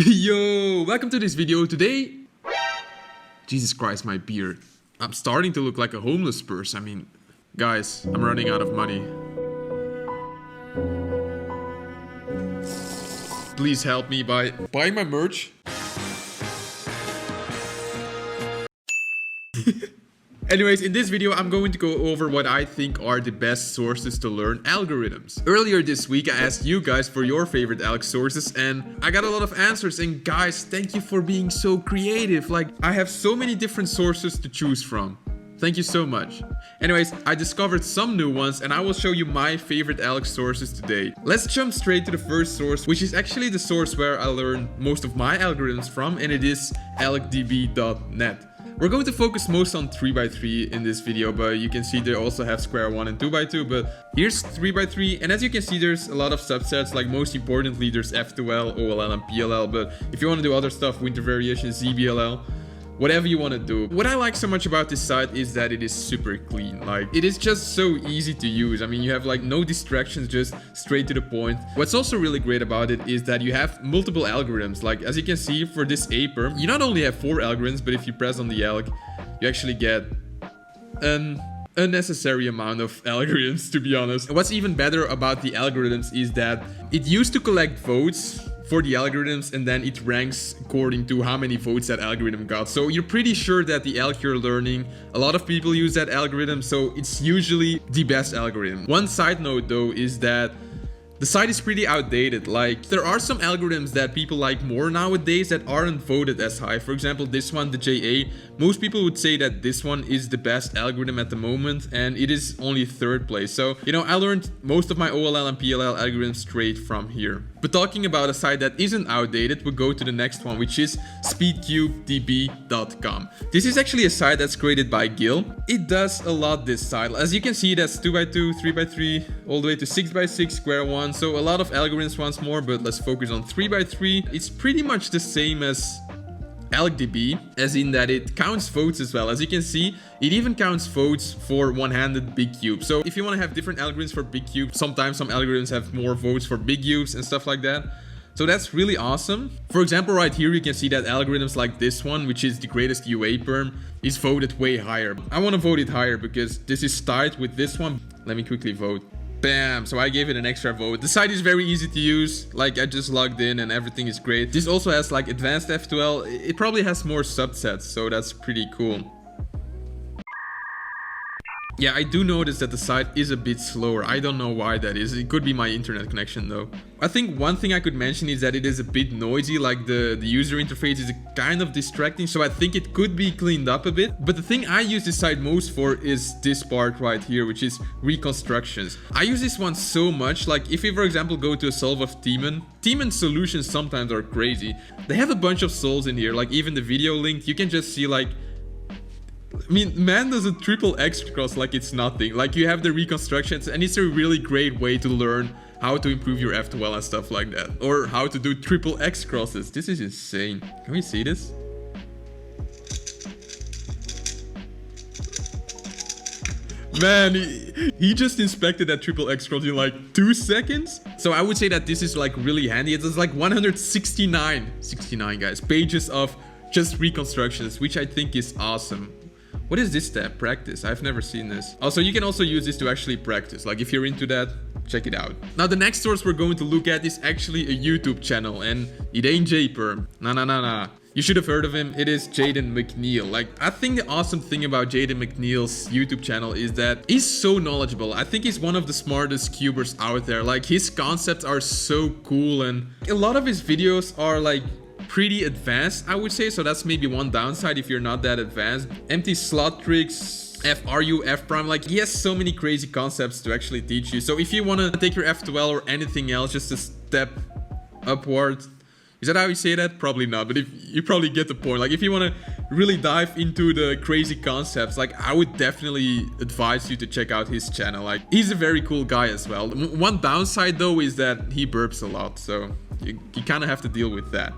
Yo, welcome to this video. Today, Jesus Christ, my beard. I'm starting to look like a homeless person. I mean, guys, I'm running out of money. Please help me by buying my merch. Anyways, in this video, I'm going to go over what I think are the best sources to learn algorithms. Earlier this week, I asked you guys for your favorite alg sources and I got a lot of answers. And guys, thank you for being so creative. Like, I have so many different sources to choose from. Thank you so much. Anyways, I discovered some new ones and I will show you my favorite alg sources today. Let's jump straight to the first source, which is actually the source where I learned most of my algorithms from, and it is algdb.net. We're going to focus most on 3x3 in this video, but you can see they also have square 1 and 2x2, but here's 3x3, and as you can see there's a lot of subsets, like most importantly there's F2L, OLL and PLL, but if you want to do other stuff, winter variation, ZBLL, whatever you want to do. What I like so much about this site is that it is super clean. Like, it is just so easy to use. I mean, you have like no distractions, just straight to the point. What's also really great about it is that you have multiple algorithms. Like, as you can see for this A perm, you not only have 4 algorithms, but if you press on the alg, you actually get an unnecessary amount of algorithms, to be honest. And what's even better about the algorithms is that it used to collect votes for the algorithms, and then it ranks according to how many votes that algorithm got. So you're pretty sure that the alg you're learning, a lot of people use that algorithm, so it's usually the best algorithm. One side note though is that the site is pretty outdated. Like, there are some algorithms that people like more nowadays that aren't voted as high. For example, this one, the JA, most people would say that this one is the best algorithm at the moment, and it is only 3rd place. So, you know, I learned most of my OLL and PLL algorithms straight from here. But talking about a site that isn't outdated, we'll go to the next one, which is speedcubedb.com. This is actually a site that's created by Gil. It does a lot, this site. As you can see, that's 2x2, 3x3, all the way to 6x6, square 1. So a lot of algorithms once more, but let's focus on 3x3. It's pretty much the same as algdb, as in that it counts votes as well. As you can see, it even counts votes for one-handed big cubes. So if you want to have different algorithms for big cubes, sometimes some algorithms have more votes for big cubes and stuff like that. So that's really awesome. For example, right here you can see that algorithms like this one, which is the greatest UA perm, is voted way higher. I want to vote it higher because this is tied with this one. Let me quickly vote. Bam, so I gave it an extra vote. The site is very easy to use. Like, I just logged in and everything is great. This also has like advanced F2L. It probably has more subsets, so that's pretty cool. Yeah, I do notice that the site is a bit slower. I don't know why that is. It could be my internet connection though. I think one thing I could mention is that it is a bit noisy. Like, the user interface is kind of distracting, so I think it could be cleaned up a bit. But the thing I use this site most for is this part right here, which is reconstructions. I use this one so much. Like, if you, for example, go to a solve of Teeman solutions sometimes are crazy. They have a bunch of solves in here. Like, even the video link, you can just see like, I mean, man does a triple X cross like it's nothing. Like, you have the reconstructions, and it's a really great way to learn how to improve your F2L and stuff like that, or how to do triple X crosses. This is insane. Can we see this? Man, he just inspected that triple X cross in like 2 seconds. So I would say that this is like really handy. It's like 169 guys, pages of just reconstructions, which I think is awesome. What is this tab? Practice. I've never seen this. Also, you can also use this to actually practice. Like, if you're into that, check it out. Now, the next source we're going to look at is actually a YouTube channel, and it ain't J-Perm. Nah. You should have heard of him. It is Jayden Mcneill. Like, I think the awesome thing about Jayden Mcneill's YouTube channel is that he's so knowledgeable. I think he's one of the smartest cubers out there. Like, his concepts are so cool, and a lot of his videos are like pretty advanced, I would say. So that's maybe one downside if you're not that advanced. Empty slot tricks, FRU, F prime, like, he has so many crazy concepts to actually teach you. So if you want to take your F2L or anything else just a step upward, is that how you say that? Probably not, but if you probably get the point. Like, if you want to really dive into the crazy concepts, like, I would definitely advise you to check out his channel. Like, he's a very cool guy as well. One downside though is that he burps a lot, so you kind of have to deal with that.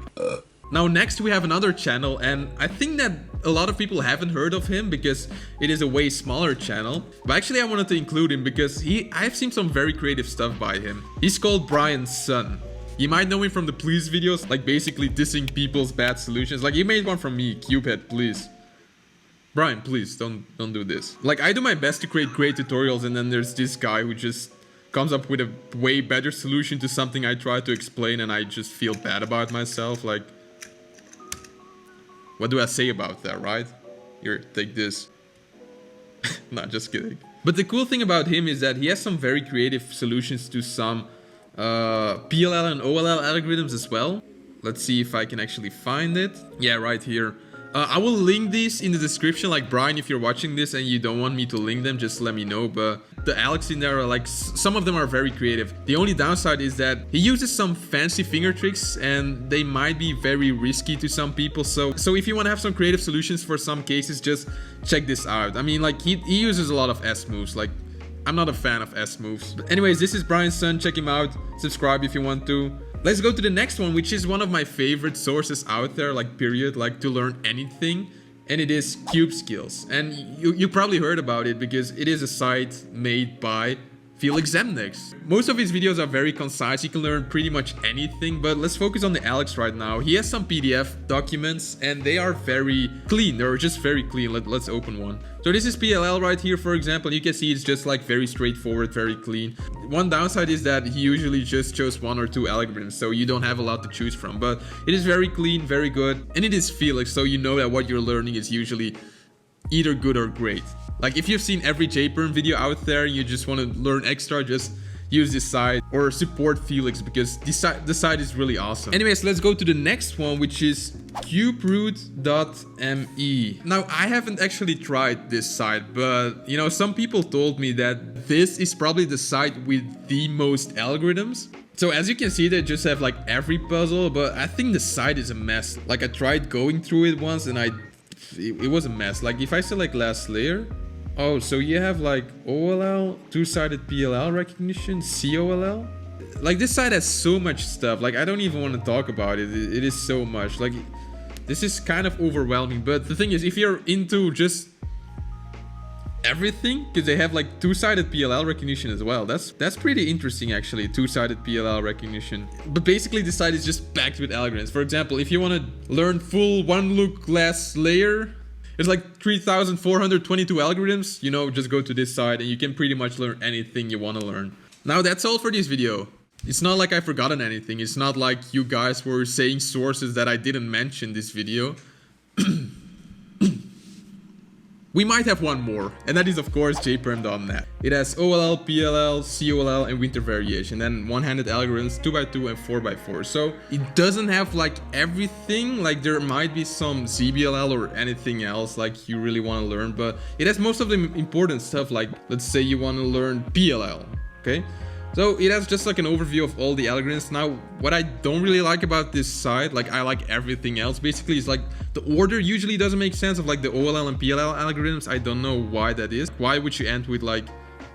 Now, next we have another channel, and I think that a lot of people haven't heard of him because it is a way smaller channel. But actually I wanted to include him because I've seen some very creative stuff by him. He's called Brian's Son. You might know him from the please videos, like basically dissing people's bad solutions. Like he made one from me, Cubehead, please. Brian, please don't do this. Like I do my best to create great tutorials, and then there's this guy who just comes up with a way better solution to something I try to explain, and I just feel bad about myself. Like, what do I say about that, right? Here, take this. Not just kidding. But the cool thing about him is that he has some very creative solutions to some PLL and OLL algorithms as well. Let's see if I can actually find it. Yeah, right here. I will link these in the description. Like Brian, if you're watching this and you don't want me to link them, just let me know. But the algs in there are like, some of them are very creative. The only downside is that he uses some fancy finger tricks and they might be very risky to some people. So if you want to have some creative solutions for some cases, just check this out. I mean, like he uses a lot of S moves. Like I'm not a fan of S moves. But anyways, this is Brian's son. Check him out. Subscribe if you want to. Let's go to the next one, which is one of my favorite sources out there, like period, like to learn anything. And it is Cube Skills. And you probably heard about it because it is a site made by Felix Zemnick. Most of his videos are very concise. You can learn pretty much anything, but let's focus on the algs right now. He has some PDF documents and they are very clean. They're just very clean. Let's open one. So this is PLL right here, for example. You can see it's just like very straightforward, very clean. One downside is that he usually just chose 1 or 2 algorithms, so you don't have a lot to choose from, but it is very clean, very good. And it is Felix, so you know that what you're learning is usually either good or great. Like if you've seen every JPerm video out there and you just want to learn extra, just use this site or support Felix because the site is really awesome. Anyways, let's go to the next one, which is cuberoot.me. Now, I haven't actually tried this site, but you know, some people told me that this is probably the site with the most algorithms. So as you can see, they just have like every puzzle, but I think the site is a mess. Like I tried going through it once and it was a mess. Like if I select last layer, oh, so you have like OLL, two-sided PLL recognition, COLL. Like this site has so much stuff. Like I don't even want to talk about it. It is so much. Like this is kind of overwhelming. But the thing is, if you're into just everything, because they have like two-sided PLL recognition as well. That's pretty interesting actually, two-sided PLL recognition. But basically this site is just packed with algorithms. For example, if you want to learn full one-look last layer, it's like 3,422 algorithms. You know, just go to this site and you can pretty much learn anything you want to learn. Now that's all for this video. It's not like I've forgotten anything. It's not like you guys were saying sources that I didn't mention this video. We might have one more, and that is of course jperm.net. It has OLL, PLL, COLL, and winter variation, and one-handed algorithms, 2x2 and 4x4. So it doesn't have like everything. Like there might be some ZBLL or anything else like you really want to learn, but it has most of the important stuff. Like let's say you want to learn PLL, okay? So it has just like an overview of all the algorithms. Now, what I don't really like about this site, like I like everything else, basically is like the order usually doesn't make sense of like the OLL and PLL algorithms. I don't know why that is. Why would you end with like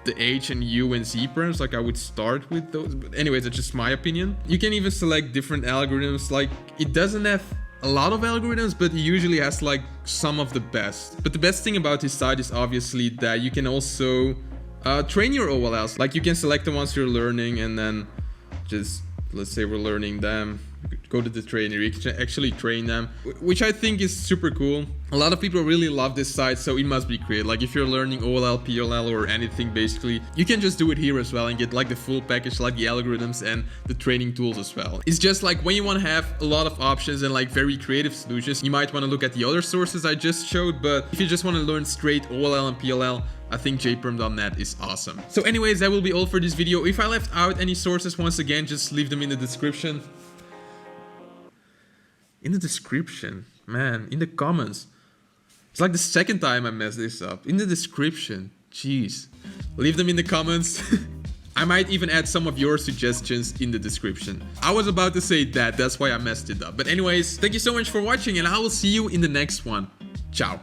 the H and U and Z perms? Like I would start with those. But anyways, that's just my opinion. You can even select different algorithms. Like it doesn't have a lot of algorithms, but it usually has like some of the best. But the best thing about this site is obviously that you can also train your OLLs. Like you can select the ones you're learning and then just, let's say we're learning them, go to the trainer, you can actually train them, which I think is super cool. A lot of people really love this site, so it must be great. Like if you're learning OLL, PLL or anything, basically you can just do it here as well and get like the full package, like the algorithms and the training tools as well. It's just like when you want to have a lot of options and like very creative solutions, you might want to look at the other sources I just showed, but if you just want to learn straight OLL and PLL, I think jperm.net is awesome. So anyways, that will be all for this video. If I left out any sources, once again, just leave them in the description. In the description, man, in the comments. It's like the second time I messed this up. In the description, jeez. Leave them in the comments. I might even add some of your suggestions in the description. I was about to say that's why I messed it up. But anyways, thank you so much for watching and I will see you in the next one. Ciao.